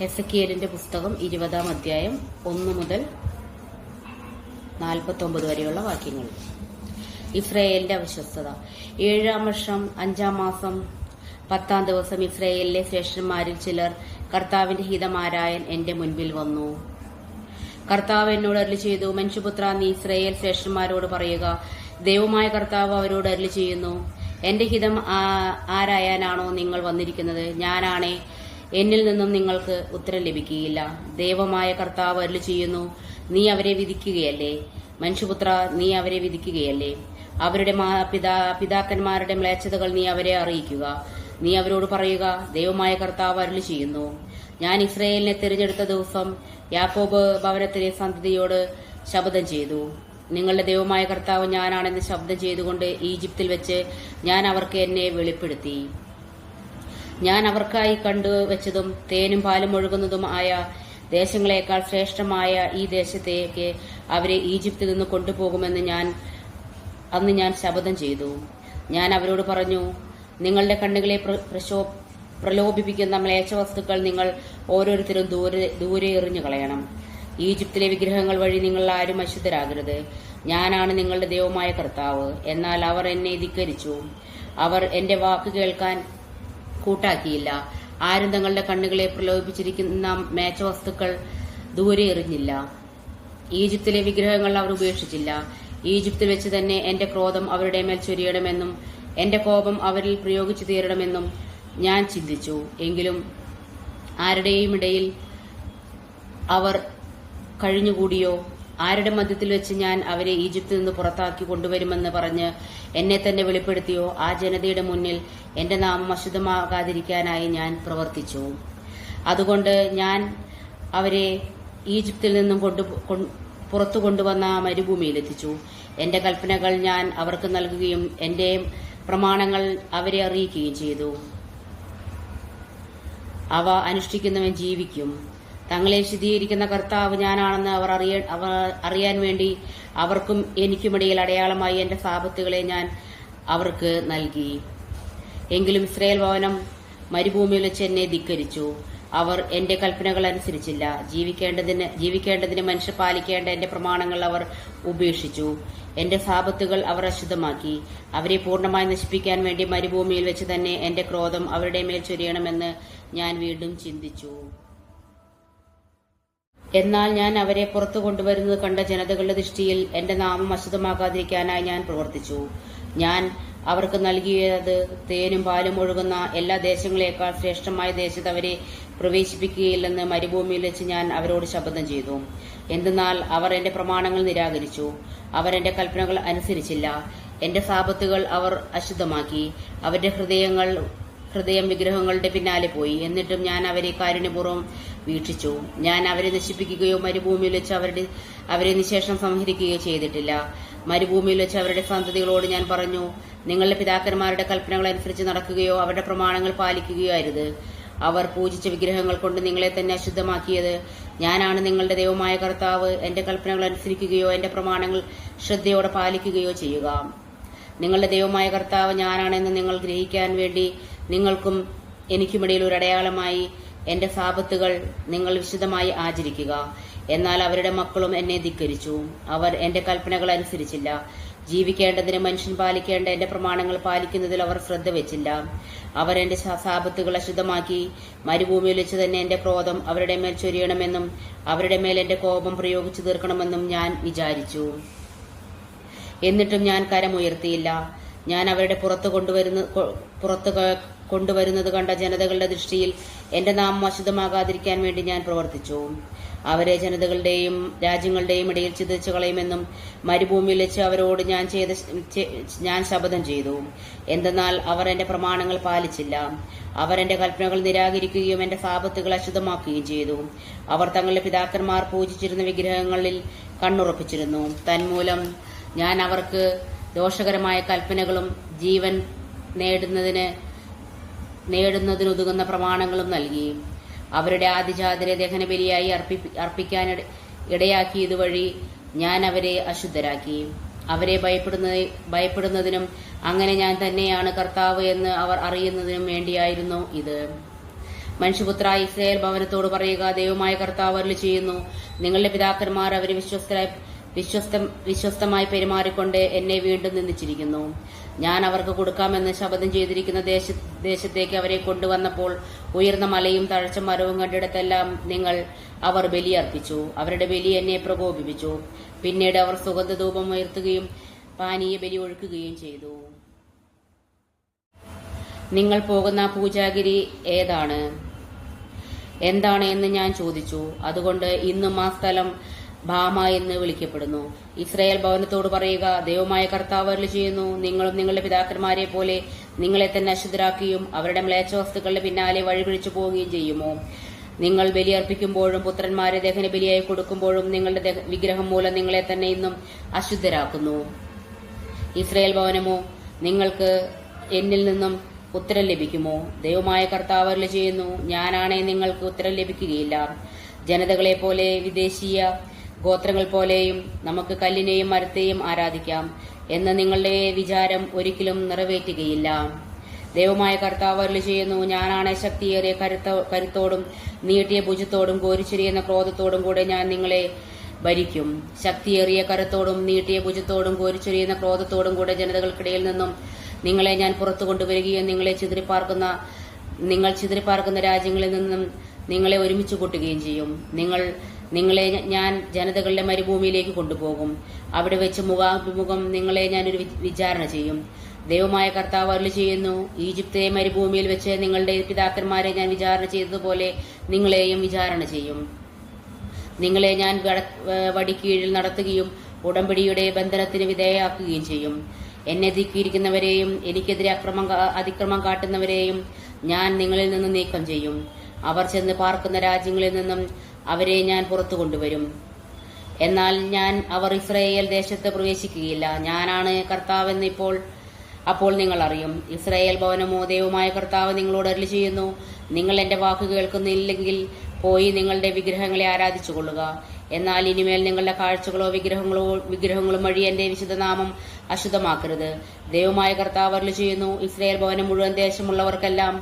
എസെക്കിയേലിന്റെ പുസ്തകം 20-ാം അധ്യായം 1 മുതൽ 49 വരെയുള്ള വാക്യങ്ങൾ. ഇസ്രായേലിന്റെ അവിശ്വസ്തത. 7-ാം വർഷം 5-ാം മാസം 10-ാം ദിവസം ഇസ്രായേലിലെ ശ്രേഷ്ഠന്മാരിൽ ചിലർ കർത്താവിന്റെ ഹിതമാരായൻ എന്റെ മുൻപിൽ വന്നു. കർത്താവ് എന്നോട് അരുളി ചെയ്തു, മനുഷ്യപുത്രാ, നീ ഇസ്രായേൽ ശ്രേഷ്ഠന്മാരോട് പറയുക, ദൈവമായ കർത്താവ് അവരോട് അരുളി ചെയ്യുന്നു, എന്റെ ഹിതം ആരായാനാണോ നിങ്ങൾ വന്നിരിക്കുന്നത്? ഞാനാണേ, എന്നിൽ നിന്നും നിങ്ങൾക്ക് ഉത്തരം ലഭിക്കുകയില്ല. ദൈവമായ കർത്താവ് അരുളി ചെയ്യുന്നു, നീ അവരെ വിധിക്കുകയല്ലേ? മനുഷ്യപുത്ര, നീ അവരെ വിധിക്കുകയല്ലേ? അവരുടെ പിതാക്കന്മാരുടെ മ്ലേച്ഛതകൾ നീ അവരെ അറിയിക്കുക. നീ അവരോട് പറയുക, ദൈവമായ കർത്താവ് അരുളി ചെയ്യുന്നു, ഞാൻ ഇസ്രായേലിനെ തിരഞ്ഞെടുത്ത ദിവസം യാക്കോബ് ഭവനത്തിലെ സന്തതിയോട് ശപഥം ചെയ്തു, നിങ്ങളുടെ ദൈവമായ കർത്താവ് ഞാനാണെന്ന് ശബ്ദം ചെയ്തുകൊണ്ട് ഈജിപ്തിൽ വെച്ച് ഞാൻ അവർക്ക് എന്നെ വെളിപ്പെടുത്തി. ഞാൻ അവർക്കായി കണ്ടുവച്ചതും തേനും പാലും ഒഴുകുന്നതുമായ ദേശങ്ങളെക്കാൾ ശ്രേഷ്ഠമായ ഈ ദേശത്തേക്ക് അവരെ ഈജിപ്തിൽ നിന്ന് കൊണ്ടുപോകുമെന്ന് അന്ന് ഞാൻ ശപഥം ചെയ്തു. ഞാൻ അവരോട് പറഞ്ഞു, നിങ്ങളുടെ കണ്ണുകളെ പ്രലോഭിപ്പിക്കുന്ന മ്ലേച്ഛ വസ്തുക്കൾ നിങ്ങൾ ഓരോരുത്തരും ദൂരെ എറിഞ്ഞു കളയണം. ഈജിപ്തിലെ വിഗ്രഹങ്ങൾ വഴി നിങ്ങൾ ആരും അശുദ്ധരാകരുത്. ഞാനാണ് നിങ്ങളുടെ ദൈവമായ കർത്താവ്. എന്നാൽ അവർ എന്നെ ധിക്കരിച്ചു. അവർ എന്റെ വാക്ക് കേൾക്കാൻ കൂട്ടാക്കിയില്ല. ആരും തങ്ങളുടെ കണ്ണുകളെ പ്രലോഭിപ്പിച്ചിരിക്കുന്ന മേച്ചവസ്തുക്കൾ ദൂരെ എറിഞ്ഞില്ല. ഈജിപ്തിലെ വിഗ്രഹങ്ങൾ അവർ ഉപേക്ഷിച്ചില്ല. ഈജിപ്തിൽ വെച്ച് തന്നെ എന്റെ ക്രോധം അവരുടെ മേൽ ചൊരിയണമെന്നും എന്റെ കോപം അവരിൽ പ്രയോഗിച്ചു തീരണമെന്നും ഞാൻ ചിന്തിച്ചു. എങ്കിലും ആരുടെയും ഇടയിൽ അവർ കഴിഞ്ഞുകൂടിയോ? ആരുടെ മധ്യത്തിൽ വെച്ച് ഞാൻ അവരെ ഈജിപ്തിൽ നിന്ന് പുറത്താക്കി കൊണ്ടുവരുമെന്ന് പറഞ്ഞ് എന്നെ തന്നെ വെളിപ്പെടുത്തിയോ? ആ ജനതയുടെ മുന്നിൽ എന്റെ നാമം അശുദ്ധമാകാതിരിക്കാനായി ഞാൻ പ്രവർത്തിച്ചു. അതുകൊണ്ട് ഞാൻ അവരെ ഈജിപ്തിൽ നിന്നും പുറത്തു കൊണ്ടുവന്ന മരുഭൂമിയിലെത്തിച്ചു. എന്റെ കൽപ്പനകൾ ഞാൻ അവർക്ക് നൽകുകയും എന്റെ പ്രമാണങ്ങൾ അവരെ അറിയിക്കുകയും ചെയ്തു. അവ അനുഷ്ഠിക്കുന്നവൻ ജീവിക്കും. തങ്ങളെ വിശദീകരിക്കുന്ന കർത്താവ് ഞാനാണെന്ന് അവർ അറിയാൻ വേണ്ടി അവർക്കും എനിക്കുമിടയിൽ അടയാളമായി എന്റെ സാപത്തുകളെ ഞാൻ അവർക്ക് നൽകി. എങ്കിലും ഇസ്രായേൽ ഭവനം മരുഭൂമിയിൽ വെച്ച് എന്നെ ധിക്കരിച്ചു. അവർ എന്റെ കൽപ്പനകൾ അനുസരിച്ചില്ല. ജീവിക്കേണ്ടതിന് മനുഷ്യർ പാലിക്കേണ്ട എന്റെ പ്രമാണങ്ങൾ അവർ ഉപേക്ഷിച്ചു. എന്റെ സാപത്തുകൾ അവർ അശുദ്ധമാക്കി. അവരെ പൂർണ്ണമായി നശിപ്പിക്കാൻ വേണ്ടി മരുഭൂമിയിൽ വെച്ച് തന്നെ എന്റെ ക്രോധം അവരുടെ മേൽ ചൊരിയണമെന്ന് ഞാൻ വീണ്ടും ചിന്തിച്ചു. എന്നാൽ ഞാൻ അവരെ പുറത്തു കൊണ്ടുവരുന്നത് കണ്ട ജനതകളുടെ ദൃഷ്ടിയിൽ എന്റെ നാമം അശുദ്ധമാകാതിരിക്കാനായി ഞാൻ പ്രവർത്തിച്ചു. ഞാൻ അവർക്ക് നൽകിയത് തേനും പാലും ഒഴുകുന്ന എല്ലാ ദേശങ്ങളെക്കാൾ ശ്രേഷ്ഠമായ ദേശത്ത് അവരെ പ്രവേശിപ്പിക്കുകയില്ലെന്ന് മരുഭൂമിയിൽ വെച്ച് ഞാൻ അവരോട് ശപഥം ചെയ്തു. എന്തെന്നാൽ അവർ എന്റെ പ്രമാണങ്ങൾ നിരാകരിച്ചു. അവർ എന്റെ കൽപ്പനകൾ അനുസരിച്ചില്ല. എന്റെ സാപത്തുകൾ അവർ അശുദ്ധമാക്കി. അവരുടെ ഹൃദയം വിഗ്രഹങ്ങളുടെ പിന്നാലെ പോയി. എന്നിട്ടും ഞാൻ അവരെ കാരുണ്യപൂർവ്വം വീക്ഷിച്ചു. ഞാൻ അവരെ നശിപ്പിക്കുകയോ മരുഭൂമിയിൽ വെച്ച് അവരെ നിശേഷം സംഹരിക്കുകയോ ചെയ്തിട്ടില്ല. മരുഭൂമിയിൽ വെച്ച് അവരുടെ സന്തതികളോട് ഞാൻ പറഞ്ഞു, നിങ്ങളുടെ പിതാക്കന്മാരുടെ കൽപ്പനകൾ അനുസരിച്ച് നടക്കുകയോ അവരുടെ പ്രമാണങ്ങൾ പാലിക്കുകയോ അരുത്. അവർ പൂജിച്ച വിഗ്രഹങ്ങൾ കൊണ്ട് നിങ്ങളെ തന്നെ അശുദ്ധമാക്കിയത് ഞാനാണ് നിങ്ങളുടെ ദൈവമായ കർത്താവ്. എന്റെ കൽപ്പനകൾ അനുസരിക്കുകയോ എന്റെ പ്രമാണങ്ങൾ ശ്രദ്ധയോടെ പാലിക്കുകയോ ചെയ്യുക. നിങ്ങളുടെ ദൈവമായ കർത്താവ് ഞാനാണെന്ന് നിങ്ങൾ ഗ്രഹിക്കാൻ വേണ്ടി നിങ്ങൾക്കും എനിക്കുമിടയിൽ ഒരു അടയാളമായി എന്റെ സാപത്തുകൾ നിങ്ങൾ വിശദമായി ആചരിക്കുക. എന്നാൽ അവരുടെ മക്കളും എന്നെ ധിക്കരിച്ചു. അവർ എന്റെ കൽപ്പനകൾ അനുസരിച്ചില്ല. ജീവിക്കേണ്ടതിന് മനുഷ്യൻ പാലിക്കേണ്ട എന്റെ പ്രമാണങ്ങൾ പാലിക്കുന്നതിൽ അവർ ശ്രദ്ധ വെച്ചില്ല. അവർ എന്റെ സാപത്തുകൾ അശുദ്ധമാക്കി. മരുഭൂമിയിൽ വെച്ച് തന്നെ എന്റെ ക്രോധം അവരുടെ മേൽ ചൊരിയണമെന്നും അവരുടെ മേൽ എന്റെ കോപം പ്രയോഗിച്ചു തീർക്കണമെന്നും ഞാൻ വിചാരിച്ചു. എന്നിട്ടും ഞാൻ കരമുയർത്തിയില്ല. ഞാൻ അവരുടെ പുറത്തു കൊണ്ടുവരുന്നത് കണ്ട ജനതകളുടെ ദൃഷ്ടിയിൽ എന്റെ നാമം അശുദ്ധമാകാതിരിക്കാൻ വേണ്ടി ഞാൻ പ്രവർത്തിച്ചു. അവരെ ജനതകളുടെയും രാജ്യങ്ങളുടെയും ഇടയിൽ ചിതച്ചു കളയുമെന്നും മരുഭൂമിയിൽ വെച്ച് അവരോട് ഞാൻ ശപഥം ചെയ്തു. എന്തെന്നാൽ അവർ എന്റെ പ്രമാണങ്ങൾ പാലിച്ചില്ല. അവർ എന്റെ കൽപ്പനകൾ നിരാകരിക്കുകയും എന്റെ സാപത്തുകൾ അശുദ്ധമാക്കുകയും ചെയ്തു. അവർ തങ്ങളുടെ പിതാക്കന്മാർ പൂജിച്ചിരുന്ന വിഗ്രഹങ്ങളിൽ കണ്ണുറപ്പിച്ചിരുന്നു. തന്മൂലം ഞാൻ അവർക്ക് ദോഷകരമായ കൽപ്പനകളും ജീവൻ നേടുന്നതിനുതകുന്ന പ്രമാണങ്ങളും നൽകി. അവരുടെ ആദിജാതരെ ദഹനബലിയായി അർപ്പിക്കാൻ ഇടയാക്കിയതുവഴി ഞാൻ അവരെ അശുദ്ധരാക്കി. അവരെ ഭയപ്പെടുന്നതിനും അങ്ങനെ ഞാൻ തന്നെയാണ് കർത്താവ് എന്ന് അവർ അറിയുന്നതിനും വേണ്ടിയായിരുന്നു ഇത്. മനുഷ്യപുത്ര, ഇസ്രായേൽ ഭവനത്തോട് പറയുക, ദൈവമായ കർത്താവ് അരുളി ചെയ്യുന്നു, നിങ്ങളുടെ പിതാക്കന്മാർ അവരെ വിശ്വസ്തമായി പെരുമാറിക്കൊണ്ട് എന്നെ വീണ്ടും നിന്ദിച്ചിരിക്കുന്നു. ഞാൻ അവർക്ക് കൊടുക്കാമെന്ന് ശപഥം ചെയ്തിരിക്കുന്ന ദേശത്തേക്ക് അവരെ കൊണ്ടുവന്നപ്പോൾ ഉയർന്ന മലയും തഴച്ച മരവും കണ്ടിടത്തെല്ലാം അവർ ബലിയർപ്പിച്ചു. അവരുടെ ബലി എന്നെ പ്രകോപിപ്പിച്ചു. പിന്നീട് അവർ സുഗന്ധധൂപം ഉയർത്തുകയും പാനീയ ബലി ഒഴുക്കുകയും ചെയ്തു. നിങ്ങൾ പോകുന്ന പൂജാഗിരി എന്താണ് എന്ന് ഞാൻ ചോദിച്ചു. അതുകൊണ്ട് ഇന്നും ആ സ്ഥലം ഭാമ എന്ന് വിളിക്കപ്പെടുന്നു. ഇസ്രായേൽ ഭവനത്തോട് പറയുക, ദൈവമായ കർത്താവ് അരുളി ചെയ്യുന്നു, നിങ്ങളും നിങ്ങളുടെ പിതാക്കന്മാരെ പോലെ നിങ്ങളെ തന്നെ അശുദ്ധരാക്കുകയും അവരുടെ മ്ലേച്ഛവസ്തുക്കളുടെ പിന്നാലെ വഴിപിടിച്ചു പോവുകയും ചെയ്യുമോ? നിങ്ങൾ ബലിയർപ്പിക്കുമ്പോഴും പുത്രന്മാരെ ദഹന ബലിയായി കൊടുക്കുമ്പോഴും നിങ്ങളുടെ വിഗ്രഹം മൂലം നിങ്ങളെ തന്നെ ഇന്നും അശുദ്ധരാക്കുന്നു. ഇസ്രായേൽ ഭവനമോ, നിങ്ങൾക്ക് എന്നിൽ നിന്നും ഉത്തരം ലഭിക്കുമോ? ദൈവമായ കർത്താവ് അരുളി ചെയ്യുന്നു, ഞാനാണേ നിങ്ങൾക്ക് ഉത്തരം ലഭിക്കുകയില്ല. ജനതകളെ പോലെ വിദേശീയ ഗോത്രങ്ങൾ പോലെയും നമുക്ക് കല്ലിനെയും മരത്തെയും ആരാധിക്കാം എന്ന് നിങ്ങളുടെ വിചാരം ഒരിക്കലും നിറവേറ്റുകയില്ല. ദൈവമായ കർത്താവ് അരുളി ചെയ്യുന്നു, ഞാനാണ് ശക്തിയേറിയ കരുത്തോടും നീട്ടിയ ഭുജത്തോടും കോരിച്ചെരിയുന്ന ക്രോധത്തോടും കൂടെ ഞാൻ നിങ്ങളെ ഭരിക്കും. ശക്തിയേറിയ കരുത്തോടും നീട്ടിയ ഭുജത്തോടും കോരിച്ചെരിയുന്ന ക്രോധത്തോടും കൂടെ ജനതകൾക്കിടയിൽ നിന്നും നിങ്ങളെ ഞാൻ പുറത്തു കൊണ്ടുവരികയും നിങ്ങൾ ചിതറിപ്പാർക്കുന്ന രാജ്യങ്ങളിൽ നിന്നും നിങ്ങളെ ഒരുമിച്ച് കൂട്ടുകയും ചെയ്യും. നിങ്ങളെ ഞാൻ ജനതകളുടെ മരുഭൂമിയിലേക്ക് കൊണ്ടുപോകും. അവിടെ വെച്ച് മുഖാഭിമുഖം നിങ്ങളെ ഞാനൊരു വിചാരണ ചെയ്യും. ദൈവമായ കർത്താവ് അരുളി ചെയ്യുന്നു, ഈജിപ്തിലെ മരുഭൂമിയിൽ വെച്ച് നിങ്ങളുടെ പിതാക്കന്മാരെ ഞാൻ വിചാരണ ചെയ്തതുപോലെ നിങ്ങളെയും വിചാരണ ചെയ്യും. നിങ്ങളെ ഞാൻ വടിക്കീഴിൽ നടത്തുകയും ഉടമ്പടിയുടെ ബന്ധനത്തിന് വിധേയമാക്കുകയും ചെയ്യും. എന്നെ ധിക്കരിക്കുന്നവരെയും എനിക്കെതിരെ അതിക്രമം കാട്ടുന്നവരെയും ഞാൻ നിങ്ങളിൽ നിന്ന് നീക്കം ചെയ്യും. അവർ ചെന്ന് പാർക്കുന്ന രാജ്യങ്ങളിൽ നിന്നും അവരെ ഞാൻ പുറത്തു കൊണ്ടുവരും. എന്നാൽ അവർ ഇസ്രായേൽ ദേശത്ത് പ്രവേശിക്കുകയില്ല. ഞാനാണ് കർത്താവെന്ന് അപ്പോൾ നിങ്ങൾ അറിയും. ഇസ്രായേൽ ഭവനമോ, ദൈവമായ കർത്താവ് നിങ്ങളോട് അരുളി ചെയ്യുന്നു, നിങ്ങൾ എന്റെ വാക്ക് കേൾക്കുന്നില്ലെങ്കിൽ പോയി നിങ്ങളുടെ വിഗ്രഹങ്ങളെ ആരാധിച്ചുകൊള്ളുക. എന്നാൽ ഇനിമേൽ നിങ്ങളുടെ കാഴ്ചകളോ വിഗ്രഹങ്ങളും വഴി എന്റെ വിശുദ്ധനാമം അശുദ്ധമാക്കരുത്. ദൈവമായ കർത്താവ് അരുളി ചെയ്യുന്നു, ഇസ്രായേൽ ഭവനം മുഴുവൻ ദേശമുള്ളവർക്കെല്ലാം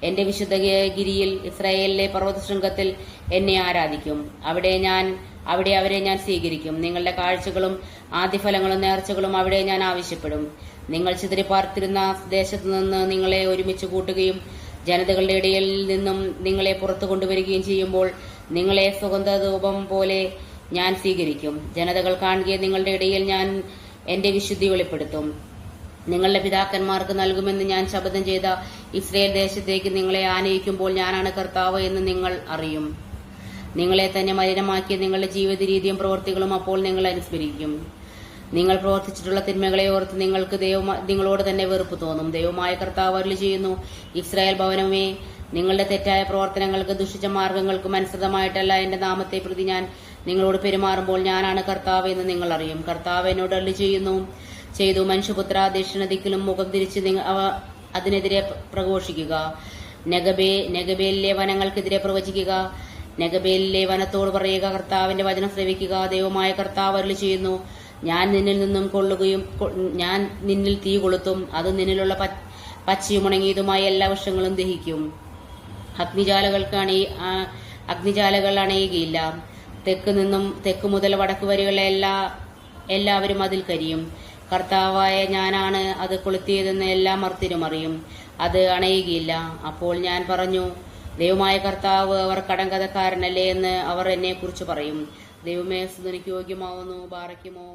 എന്റെ വിശുദ്ധഗിരിയിൽ ഇസ്രായേലിലെ പർവ്വതശൃംഗത്തിൽ എന്നെ ആരാധിക്കും. അവിടെ അവരെ ഞാൻ സ്വീകരിക്കും. നിങ്ങളുടെ കാഴ്ചകളും ആദ്യഫലങ്ങളും നേർച്ചകളും അവിടെ ഞാൻ ആവശ്യപ്പെടും. നിങ്ങൾ ചിതറിപ്പാർത്തിരുന്ന ദേശത്തു നിന്ന് നിങ്ങളെ ഒരുമിച്ച് കൂട്ടുകയും ജനതകളുടെ ഇടയിൽ നിന്നും നിങ്ങളെ പുറത്തു കൊണ്ടുവരികയും ചെയ്യുമ്പോൾ നിങ്ങളെ സുഗന്ധധൂപം പോലെ ഞാൻ സ്വീകരിക്കും. ജനതകൾ കാണുകയും നിങ്ങളുടെ ഇടയിൽ ഞാൻ എന്റെ വിശുദ്ധി വെളിപ്പെടുത്തും. നിങ്ങളുടെ പിതാക്കന്മാർക്ക് നൽകുമെന്ന് ഞാൻ ശപഥം ചെയ്ത ഇസ്രായേൽ ദേശത്തേക്ക് നിങ്ങളെ ആനയിക്കുമ്പോൾ ഞാനാണ് കർത്താവ് എന്ന് നിങ്ങൾ അറിയും. നിങ്ങളെ തന്നെ മലിനമാക്കിയ നിങ്ങളുടെ ജീവിത രീതിയും പ്രവൃത്തികളും അപ്പോൾ നിങ്ങൾ അനുസ്മരിക്കും. നിങ്ങൾ പ്രവർത്തിച്ചിട്ടുള്ള തിന്മകളെ ഓർത്ത് നിങ്ങളോട് തന്നെ വെറുപ്പ് തോന്നും. ദൈവമായ കർത്താവ് അരുളി ചെയ്യുന്നു, ഇസ്രായേൽ ഭവനമേ, നിങ്ങളുടെ തെറ്റായ പ്രവർത്തനങ്ങൾക്ക് ദുഷിച്ച മാർഗങ്ങൾക്കും അനുസൃതമായിട്ടല്ല എന്റെ നാമത്തെ പ്രതി ഞാൻ നിങ്ങളോട് പെരുമാറുമ്പോൾ ഞാനാണ് കർത്താവ് എന്ന് നിങ്ങൾ അറിയും. കർത്താവ് എന്നോട് അരുളി ചെയ്തു, മനുഷ്യപുത്ര, ദക്ഷിണദിക്കിലും മുഖം തിരിച്ച് അതിനെതിരെ പ്രഘോഷിക്കുക. നെഗബേലിലെ വനങ്ങൾക്കെതിരെ പ്രവചിക്കുക. നെഗബേലിലെ വനത്തോട് പറയുക, കർത്താവിന്റെ വചനം ശ്രവിക്കുക. ദൈവമായ കർത്താവ് അരുളി ചെയ്യുന്നു, ഞാൻ നിന്നിൽ തീ കൊളുത്തും. അത് നിന്നിലുള്ള പച്ചയും ഉണങ്ങിയതുമായ എല്ലാ വൃക്ഷങ്ങളും ദഹിക്കും. അഗ്നിജാലകൾ അണയുകയില്ല. തെക്ക് മുതൽ വടക്ക് വരെയുള്ള എല്ലാവരും അതിൽ കരിയും. കർത്താവായ ഞാനാണ് അത് കൊളുത്തിയതെന്ന് എല്ലാ മർത്യരും അറിയും. അത് അണയുകയില്ല. അപ്പോൾ ഞാൻ പറഞ്ഞു, ദൈവമായ കർത്താവ് അവർ കടങ്കഥക്കാരനല്ലേ എന്ന് അവർ എന്നെ കുറിച്ച് പറയും. ദൈവമേ, സ്തുതിക്ക് യോഗ്യമാവുന്നു. ബാറയ്ക്കുമോ.